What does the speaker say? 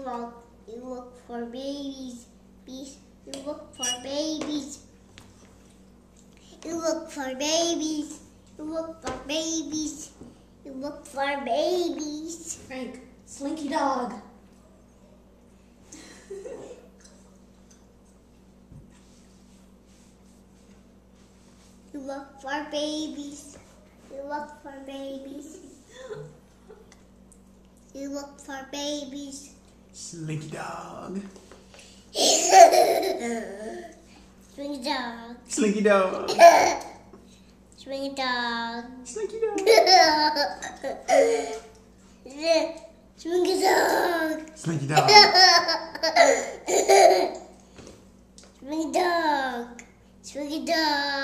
You look for babies. Bees. You look for babies. You look for babies. You look for babies. You look for babies. Frank, Slinky Dog. You look for babies. You look for babies. You look for babies. Slinky Dog. Swing dog. Slinky Dog. Swing dog. Slinky Dog. Swing dog. Slinky Dog. Swing dog. Swing dog.